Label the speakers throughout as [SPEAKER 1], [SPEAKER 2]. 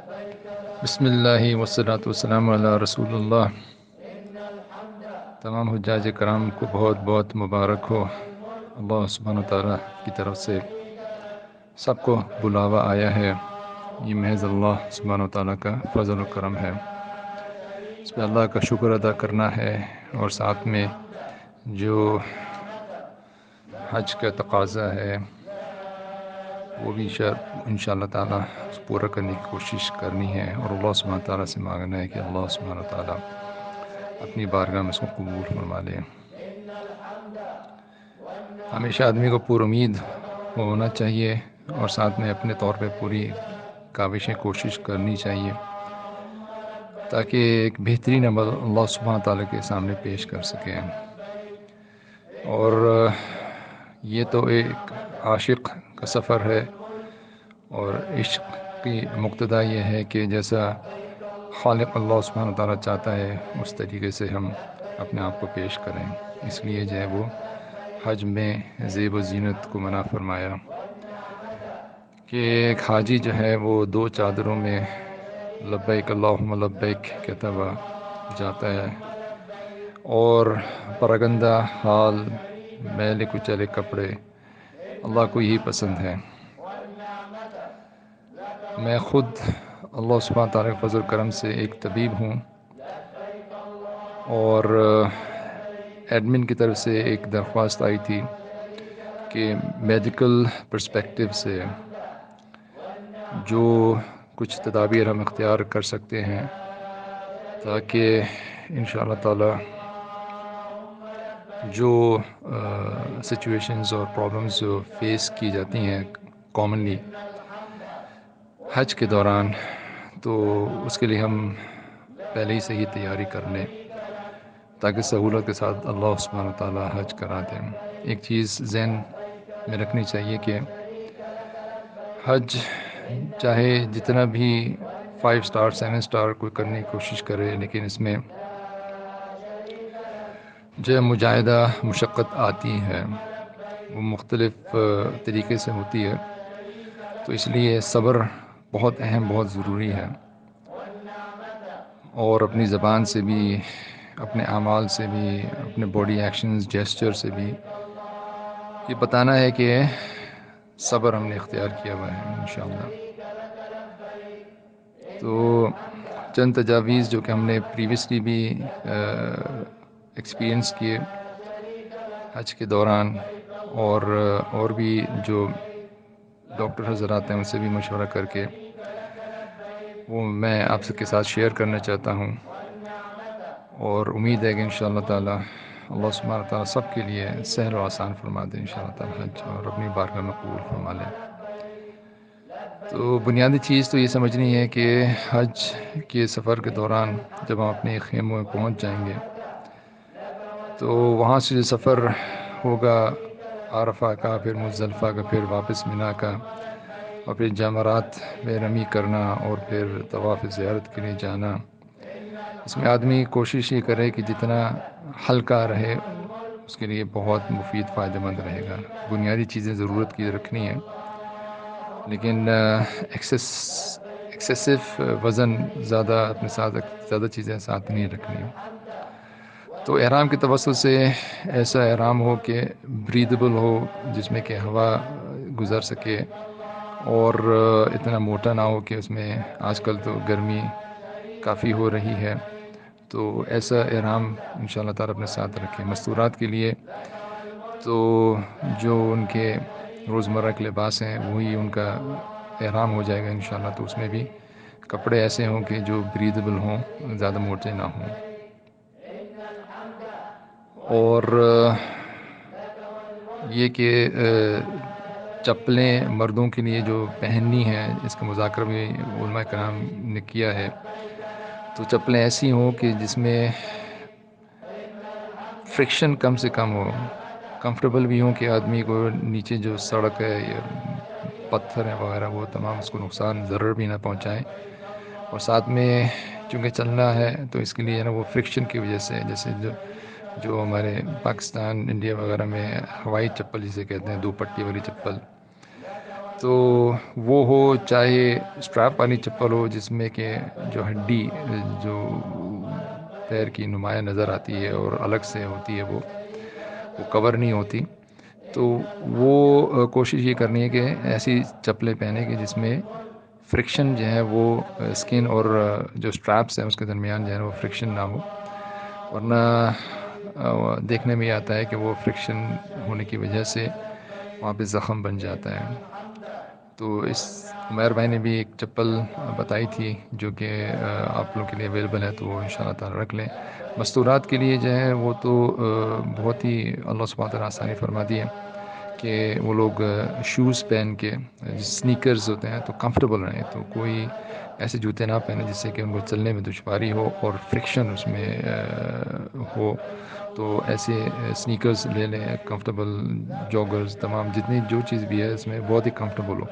[SPEAKER 1] بسم اللہ والصلاۃ والسلام علی رسول اللہ۔ تمام حجاج کرام کو بہت بہت مبارک ہو۔ اللہ سبحانہ وتعالیٰ کی طرف سے سب کو بلاوا آیا ہے، یہ محض اللہ سبحانہ وتعالیٰ کا فضل و کرم ہے، اس پہ اللہ کا شکر ادا کرنا ہے، اور ساتھ میں جو حج کا تقاضا ہے وہ بھی انشاءاللہ تعالیٰ پورا کرنے کی کوشش کرنی ہے، اور اللہ سبحانہ تعالیٰ سے مانگنا ہے کہ اللہ سبحانہ تعالیٰ اپنی بارگاہ میں اس کو قبول فرما لے۔ ہمیشہ آدمی کو پر امید ہونا چاہیے، اور ساتھ میں اپنے طور پہ پوری کاوشیں کوشش کرنی چاہیے تاکہ ایک بہترین عمل اللہ سبحانہ تعالیٰ کے سامنے پیش کر سکیں۔ اور یہ تو ایک عاشق کا سفر ہے، اور عشق کی مقتضا یہ ہے کہ جیسا خالق اللہ سبحانہ تعالیٰ چاہتا ہے اس طریقے سے ہم اپنے آپ کو پیش کریں، اس لیے جو ہے وہ حج میں زیب و زینت کو منع فرمایا کہ ایک حاجی جو ہے وہ 2 چادروں میں لبیک اللہم لبیک کہتا ہوا جاتا ہے، اور پراگندہ حال میلے کچلے کپڑے اللہ کو یہی پسند ہے۔ میں خود اللہ سبحانہ تعالیٰ کے فضل و کرم سے ایک طبیب ہوں، اور ایڈمن کی طرف سے ایک درخواست آئی تھی کہ میڈیکل پرسپیکٹیو سے جو کچھ تدابیر ہم اختیار کر سکتے ہیں تاکہ انشاءاللہ تعالی جو سچویشنز اور پرابلمز جو فیس کی جاتی ہیں کامنلی حج کے دوران، تو اس کے لیے ہم پہلے ہی سے ہی تیاری کر لیں تاکہ سہولت کے ساتھ اللہ سبحانہ وتعالی حج کرا دیں۔ ایک چیز ذہن میں رکھنی چاہیے کہ حج چاہے جتنا بھی 5 سٹار 7 سٹار کوئی کرنے کی کوشش کرے، لیکن اس میں جو مجاہدہ مشقت آتی ہے وہ مختلف طریقے سے ہوتی ہے، تو اس لیے صبر بہت اہم، بہت ضروری ہے، اور اپنی زبان سے بھی، اپنے اعمال سے بھی، اپنے باڈی ایکشنز جیسچر سے بھی یہ بتانا ہے کہ صبر ہم نے اختیار کیا ہوا ہے انشاءاللہ۔ تو چند تجاویز جو کہ ہم نے پریویسلی بھی ایکسپیرینس کیے حج کے دوران، اور بھی جو ڈاکٹر حضرات ہیں ان سے بھی مشورہ کر کے وہ میں آپ کے ساتھ شیئر کرنا چاہتا ہوں، اور امید ہے کہ انشاءاللہ تعالی اللہ سبحانہ تعالیٰ سب کے لیے سہل و آسان فرما دے انشاءاللہ تعالی حج، اور اپنی بارگاہ میں قبول فرما لے۔ تو بنیادی چیز تو یہ سمجھنی ہے کہ حج کے سفر کے دوران جب ہم اپنے خیموں میں پہنچ جائیں گے تو وہاں سے جو سفر ہوگا عرفہ کا، پھر مزدلفہ کا، پھر واپس منا کا، اور پھر جمرات میں رمی کرنا، اور پھر طواف زیارت کے لیے جانا، اس میں آدمی کوشش یہ کرے کہ جتنا ہلکا رہے اس کے لیے بہت مفید فائدہ مند رہے گا۔ بنیادی چیزیں ضرورت کی رکھنی ہیں، لیکن ایکسیسو وزن زیادہ اپنے ساتھ، زیادہ چیزیں ساتھ نہیں رکھنی۔ تو احرام کے توسط سے ایسا احرام ہو کہ بریدبل ہو، جس میں کہ ہوا گزر سکے، اور اتنا موٹا نہ ہو کہ اس میں، آج کل تو گرمی کافی ہو رہی ہے، تو ایسا احرام انشاءاللہ تعالیٰ اپنے ساتھ رکھیں۔ مستورات کے لیے تو جو ان کے روزمرہ کے لباس ہیں وہی ان کا احرام ہو جائے گا انشاءاللہ، تو اس میں بھی کپڑے ایسے ہوں کہ جو بریدبل ہوں، زیادہ موٹے نہ ہوں۔ اور یہ کہ چپلیں مردوں کے لیے جو پہننی ہیں، اس کا مذاکرہ بھی علماء کرام نے کیا ہے، تو چپلیں ایسی ہوں کہ جس میں فرکشن کم سے کم ہو، کمفرٹیبل بھی ہوں کہ آدمی کو نیچے جو سڑک ہے یا پتھر ہے وغیرہ وہ تمام اس کو نقصان ضرر بھی نہ پہنچائیں، اور ساتھ میں چونکہ چلنا ہے تو اس کے لیے نا وہ فرکشن کی وجہ سے، جیسے جو ہمارے پاکستان، انڈیا وغیرہ میں ہوائی چپل جسے کہتے ہیں، 2 پٹی والی چپل، تو وہ ہو چاہے اسٹریپ والی چپل ہو جس میں کہ جو ہڈی جو پیر کی نمایاں نظر آتی ہے اور الگ سے ہوتی ہے وہ کور نہیں ہوتی، تو وہ کوشش یہ کرنی ہے کہ ایسی چپلیں پہنے کہ جس میں فرکشن جو ہے وہ اسکن اور جو اسٹریپس ہیں اس کے درمیان جو ہے وہ فرکشن نہ ہو، ورنہ دیکھنے میں آتا ہے کہ وہ فرکشن ہونے کی وجہ سے وہاں پہ زخم بن جاتا ہے۔ تو اس عمیر بھائی نے بھی ایک چپل بتائی تھی جو کہ آپ لوگوں کے لیے اویلیبل ہے، تو وہ انشاءاللہ تعالی رکھ لیں۔ مستورات کے لیے جو ہے وہ تو بہت ہی اللہ سبحانہ تعالیٰ آسانی فرما دی ہے کہ وہ لوگ شوز پہن کے سنیکرز ہوتے ہیں تو کمفرٹیبل رہیں، تو کوئی ایسے جوتے نہ پہنے جس سے کہ ان کو چلنے میں دشواری ہو اور فرکشن اس میں ہو، تو ایسے سنیکرز لے لیں کمفرٹیبل، جاگرز، تمام جتنی جو چیز بھی ہے اس میں بہت ہی کمفرٹیبل ہو۔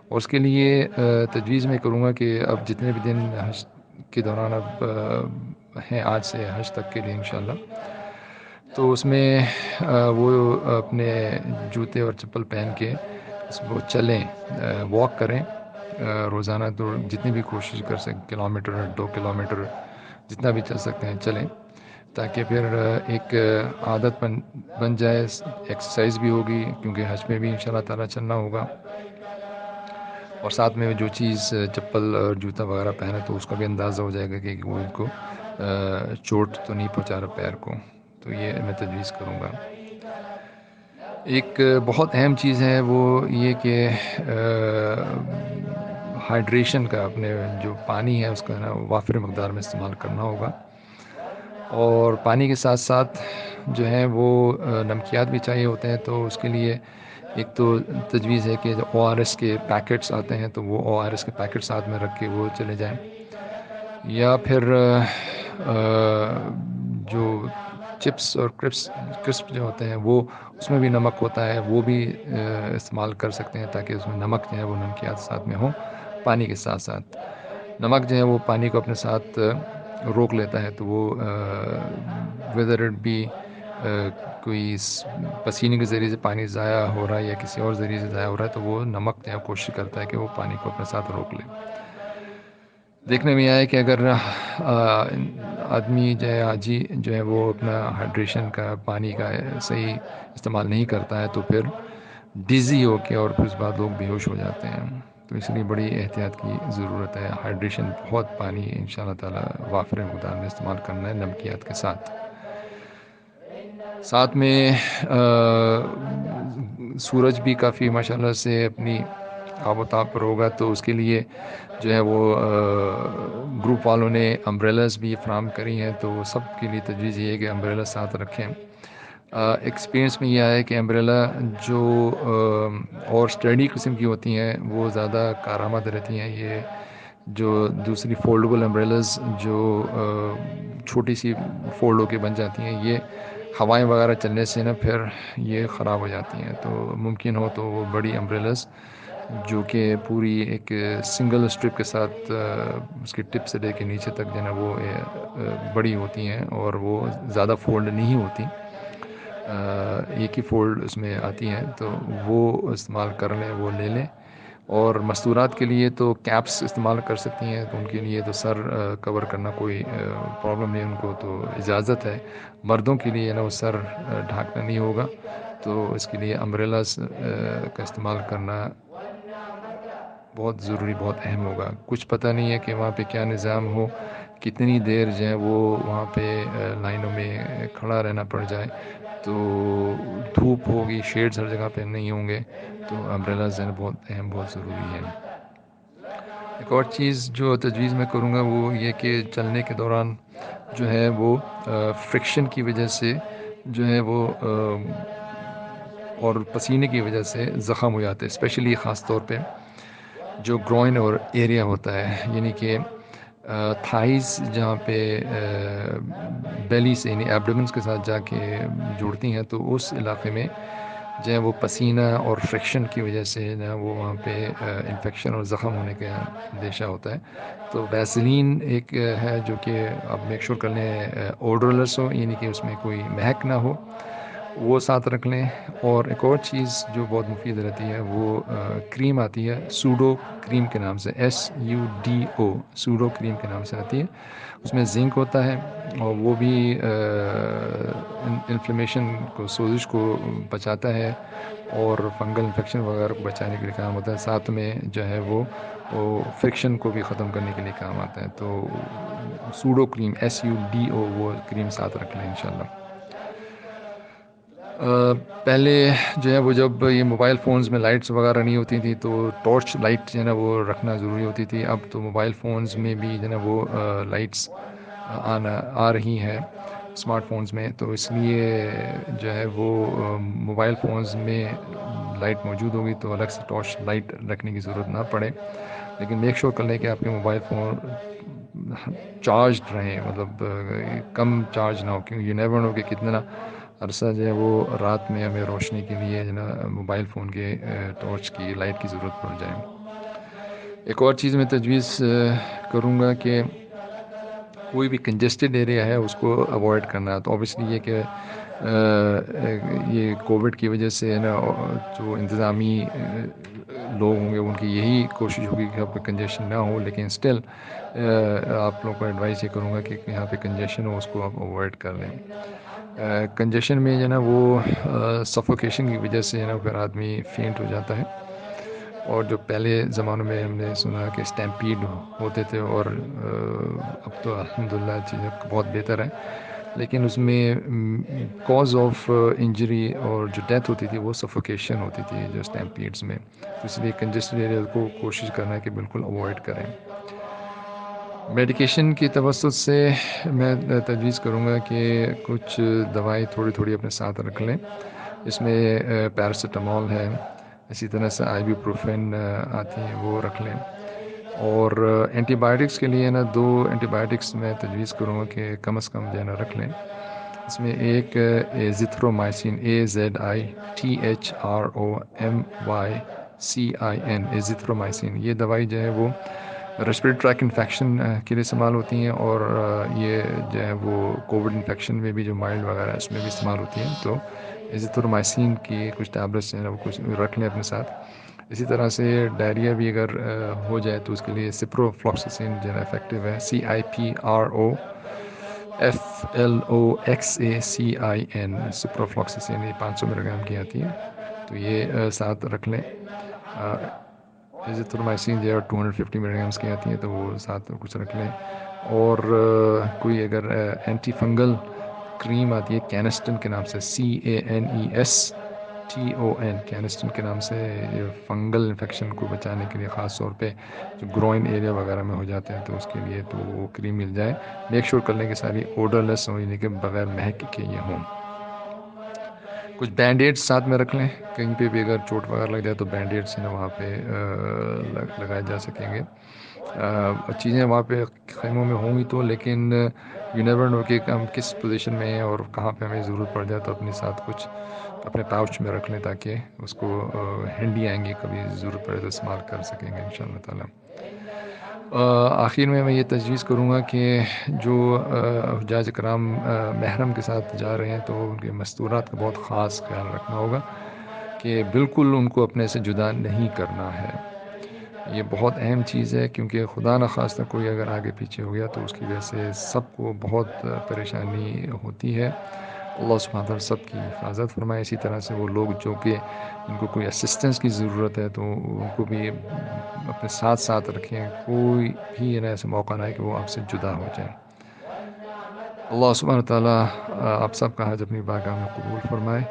[SPEAKER 1] اور اس کے لیے تجویز میں کروں گا کہ اب جتنے بھی دن حج کے دوران اب ہیں آج سے حج تک کے لیے انشاءاللہ، تو اس میں وہ اپنے جوتے اور چپل پہن کے اس کو چلیں، واک کریں روزانہ، تو جتنی بھی کوشش کر سکیں، کلومیٹر 2 کلومیٹر جتنا بھی چل سکتے ہیں چلیں، تاکہ پھر ایک عادت بن جائے، ایکسرسائز بھی ہوگی کیونکہ حج میں بھی انشاءاللہ تعالیٰ چلنا ہوگا، اور ساتھ میں جو چیز چپل اور جوتا وغیرہ پہنے تو اس کا بھی اندازہ ہو جائے گا کہ وہ ان کو چوٹ تو نہیں پہنچا رہا پیر کو، تو یہ میں تجویز کروں گا۔ ایک بہت اہم چیز ہے وہ یہ کہ ہائیڈریشن کا، اپنے جو پانی ہے اس کا نا وافر مقدار میں استعمال کرنا ہوگا، اور پانی کے ساتھ ساتھ جو ہے وہ نمکیات بھی چاہیے ہوتے ہیں، تو اس کے لیے ایک تو تجویز ہے کہ جو ORS کے پیکٹس آتے ہیں تو وہ ORS کے پیکٹ ساتھ میں رکھ کے وہ چلے جائیں، یا پھر جو چپس اور کرسپ جو ہوتے ہیں وہ اس میں بھی نمک ہوتا ہے، وہ بھی استعمال کر سکتے ہیں تاکہ اس میں نمک جو ہے وہ نمکیات ساتھ میں ہوں پانی کے ساتھ ساتھ۔ نمک جو ہے وہ پانی کو اپنے ساتھ روک لیتا ہے، تو وہ ویدر اٹ بی کوئی پسینے کے ذریعے سے پانی ضائع ہو رہا ہے یا کسی اور ذریعے سے ضائع ہو رہا ہے، تو وہ نمک جو ہے کوشش کرتا ہے کہ وہ پانی کو اپنے ساتھ روک لے۔ دیکھنے میں آیا کہ اگر آدمی جو ہے حاجی جو ہے وہ اپنا ہائیڈریشن کا، پانی کا صحیح استعمال نہیں کرتا ہے تو پھر ڈیزی ہو کے اور پھر اس بعد لوگ بے ہوش ہو جاتے ہیں، تو اس لیے بڑی احتیاط کی ضرورت ہے۔ ہائیڈریشن بہت پانی انشاءاللہ تعالی وافر مقدار میں استعمال کرنا ہے نمکیات کے ساتھ۔ ساتھ میں سورج بھی کافی ماشاءاللہ سے اپنی آب و تاب پر ہوگا، تو اس کے لیے جو ہے وہ گروپ والوں نے امبریلاز بھی فراہم کری ہیں، تو سب کے لیے تجویز یہ ہے کہ امبریلا ساتھ رکھیں۔ ایکسپیرینس میں یہ آیا ہے کہ امبریلا جو اور اسٹڈی قسم کی ہوتی ہیں وہ زیادہ کارآمد رہتی ہیں، یہ جو دوسری فولڈیبل امبریلاز جو چھوٹی سی فولڈ ہو کے بن جاتی ہیں، یہ ہوائیں وغیرہ چلنے سے نا پھر یہ خراب ہو جاتی ہیں، تو ممکن ہو تو وہ بڑی امبریلاز جو کہ پوری ایک سنگل اسٹرپ کے ساتھ اس کی ٹپ سے لے کے نیچے تک جو ہے نا وہ بڑی ہوتی ہیں اور وہ زیادہ فولڈ نہیں ہوتی، ایک ہی فولڈ اس میں آتی ہیں، تو وہ استعمال کر لیں، وہ لے لیں۔ اور مستورات کے لیے تو کیپس استعمال کر سکتی ہیں، تو ان کے لیے تو سر کور کرنا کوئی پرابلم نہیں، ان کو تو اجازت ہے۔ مردوں کے لیے نا وہ سر ڈھانکنا نہیں ہوگا، تو اس کے لیے امبریلاز کا استعمال کرنا بہت ضروری، بہت اہم ہوگا۔ کچھ پتہ نہیں ہے کہ وہاں پہ کیا نظام ہو، کتنی دیر جو ہے وہ وہاں پہ لائنوں میں کھڑا رہنا پڑ جائے، تو دھوپ ہوگی، شیڈز ہر جگہ پہ نہیں ہوں گے، تو امبریلاز جو ہے بہت اہم، بہت ضروری ہے۔ ایک اور چیز جو تجویز میں کروں گا وہ یہ کہ چلنے کے دوران جو ہے وہ فرکشن کی وجہ سے جو ہے وہ اور پسینے کی وجہ سے زخم ہو جاتے ہیں، اسپیشلی خاص طور پہ جو گروئن اور ایریا ہوتا ہے، یعنی کہ تھائز جہاں پہ بیلی سے یعنی ایبڈومنس کے ساتھ جا کے جڑتی ہیں، تو اس علاقے میں جو ہے وہ پسینہ اور فرکشن کی وجہ سے جو ہے وہ وہاں پہ انفیکشن اور زخم ہونے کا اندیشہ ہوتا ہے، تو ویسلین ایک ہے جو کہ آپ میک شور کر لیں اوڈرلیس ہو، یعنی کہ اس میں کوئی مہک نہ ہو، وہ ساتھ رکھ لیں۔ اور ایک اور چیز جو بہت مفید رہتی ہے وہ کریم آتی ہے سوڈو کریم کے نام سے، SUDO، سوڈو کریم کے نام سے آتی ہے۔ اس میں زنک ہوتا ہے اور وہ بھی انفلیمیشن کو، سوزش کو بچاتا ہے اور فنگل انفیکشن وغیرہ کو بچانے کے لیے کام ہوتا ہے۔ ساتھ میں جو ہے وہ فرکشن کو بھی ختم کرنے کے لیے کام آتا ہے۔ تو سوڈو کریم SUDO وہ کریم ساتھ رکھ لیں انشاءاللہ۔ پہلے جو ہے وہ جب یہ موبائل فونز میں لائٹس وغیرہ نہیں ہوتی تھیں تو ٹارچ لائٹ جو ہے نا وہ رکھنا ضروری ہوتی تھی۔ اب تو موبائل فونز میں بھی جو ہے نا وہ لائٹس آ رہی ہیں اسمارٹ فونز میں، تو اس لیے جو ہے وہ موبائل فونز میں لائٹ موجود ہوگی تو الگ سے ٹارچ لائٹ رکھنے کی ضرورت نہ پڑے، لیکن میک شور کر لیں کہ آپ کے موبائل فون چارجڈ رہیں، مطلب کم چارج نہ ہو، کیونکہ یہ نیور نو کہ کتنا عرصہ جو ہے وہ رات میں ہمیں روشنی کے لیے جو نا موبائل فون کے ٹارچ کی لائٹ کی ضرورت پڑ جائے۔ ایک اور چیز میں تجویز کروں گا کہ کوئی بھی کنجسٹڈ ایریا ہے اس کو اوائڈ کرنا ہے۔ تو اوبیسلی یہ کہ یہ کووڈ کی وجہ سے نا جو انتظامی لوگ ہوں گے ان کی یہی کوشش ہوگی کہ یہاں پہ کنجیشن نہ ہو، لیکن اسٹل آپ لوگوں کو ایڈوائز یہ کروں گا کہ یہاں پہ کنجیشن ہو اس کو آپ اوائڈ کر لیں۔ کنجیشن میں جو ہے نا وہ سفوکیشن کی وجہ سے ہے نا پھر آدمی فینٹ ہو جاتا ہے، اور جو پہلے زمانوں میں ہم نے سنا کہ اسٹیمپیڈ ہوتے تھے، اور اب تو الحمدللہ چیزیں بہت بہتر ہیں، لیکن اس میں کاز آف انجری اور جو ڈیتھ ہوتی تھی وہ سفوکیشن ہوتی تھی جو اسٹیمپیڈز میں، تو اس لیے کنجسٹڈ ایریا کو کوشش کرنا ہے کہ بالکل اوائڈ کریں۔ میڈیکیشن کی توسط سے میں تجویز کروں گا کہ کچھ دوائی تھوڑی تھوڑی اپنے ساتھ رکھ لیں۔ اس میں پیراسیٹامول ہے، اسی طرح سے آئی پروفین آتی ہیں وہ رکھ لیں، اور اینٹی بایوٹکس کے لیے نا 2 اینٹی بایوٹکس میں تجویز کروں گا کہ کم از کم جو ہے نا رکھ لیں۔ اس میں ایک ایزیتھرومائسین AZITHROMYCIN ایزیتھرومائسین، یہ دوائی جو ہے وہ ریسپریٹری ٹریک انفیکشن کے لیے استعمال ہوتی ہیں، اور یہ جو ہے وہ کووڈ انفیکشن میں بھی جو مائلڈ وغیرہ ہے اس میں بھی استعمال ہوتی ہیں۔ تو ایزیتھرومائسین کی کچھ ٹیبلٹس ہیں وہ کچھ رکھ لیں اپنے ساتھ۔ اسی طرح سے ڈائریا بھی اگر ہو جائے تو اس کے لیے سپرو فلوکسیسین جو ہے افیکٹو ہے، CIPROFLOXACIN سپرو فلوکسیسین، یہ 500 ملی گرام کی آتی ہے، تو یہ ساتھ رکھ لیں۔ ایزیتھرومائسین جو ہے 250 ملی گرامس کی آتی ہیں تو وہ ساتھ کچھ رکھ لیں۔ اور کوئی اگر اینٹی فنگل کریم آتی ہے کینسٹن کے نام سے، CANESTON کینسٹن کے نام سے، یہ فنگل انفیکشن کو بچانے کے لیے خاص طور پہ جو گروئن ایریا وغیرہ میں ہو جاتے ہیں تو اس کے لیے تو وہ کریم مل جائے۔ میک شور کر لیں کہ ساری اوڈرلیس ہوں، یعنی کہ بغیر مہک کے یہ ہوں۔ کچھ بینڈ ایڈز ساتھ میں رکھ لیں، کہیں پہ بھی اگر چوٹ وغیرہ لگ جائے تو بینڈ ایڈز ہیں وہاں پہ لگائے جا سکیں گے۔ چیزیں وہاں پہ خیموں میں ہوں گی تو، لیکن یو نیور نو کہ ہم کس پوزیشن میں ہیں اور کہاں پہ ہمیں ضرورت پڑ جائے، تو اپنے ساتھ کچھ اپنے پاؤچ میں رکھ لیں تاکہ اس کو ہینڈی آئیں گے، کبھی ضرورت پڑے تو استعمال کر سکیں گے انشاءاللہ تعالی۔ آخر میں یہ تجویز کروں گا کہ جو حجاج کرام محرم کے ساتھ جا رہے ہیں تو ان کے مستورات کا بہت خاص خیال رکھنا ہوگا کہ بالکل ان کو اپنے سے جدا نہیں کرنا ہے۔ یہ بہت اہم چیز ہے، کیونکہ خدا نخواستہ کوئی اگر آگے پیچھے ہو گیا تو اس کی وجہ سے سب کو بہت پریشانی ہوتی ہے۔ اللہ سبحانہ تعالیٰ سب کی حفاظت فرمائے۔ اسی طرح سے وہ لوگ جو کہ ان کو کوئی اسسٹنس کی ضرورت ہے تو ان کو بھی اپنے ساتھ ساتھ رکھیں، کوئی بھی ایسا موقع نہ ہے کہ وہ آپ سے جدا ہو جائے۔ اللہ سبحانہ تعالیٰ آپ سب کا حج اپنی بارگاہ میں قبول فرمائے،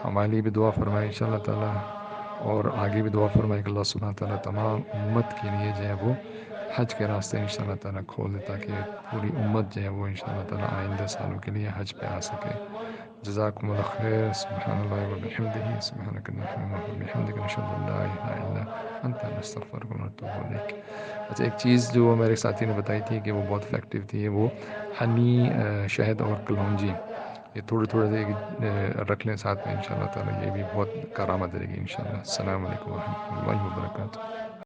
[SPEAKER 1] ہمارے لیے بھی دعا فرمائے انشاءاللہ تعالیٰ، اور آگے بھی دعا فرمائے کہ اللہ سبحانہ تعالیٰ تمام امت کے لیے جو ہے وہ حج کے راستے انشاءاللہ تعالیٰ کھول دے، تاکہ پوری امت جو ہے وہ انشاءاللہ تعالیٰ آئندہ سالوں کے لیے حج پہ آ سکے۔ جزاکم اللہ خیر، سبحان اللہ و بحمدہ، سبحانک اللہم و بحمدک، نشہد ان لا الہ الا انت، نستغفرک و نتوب الیک۔ اچھا، ایک چیز جو میرے ساتھی نے بتائی تھی کہ وہ بہت افیکٹو تھی، وہ ہنی، شہد اور کلونجی، یہ تھوڑے تھوڑے سے رکھ لیں ساتھ میں انشاءاللہ تعالیٰ، یہ بھی بہت کارآمد دے گی انشاءاللہ۔ السلام علیکم ورحمۃ اللہ وبرکاتہ۔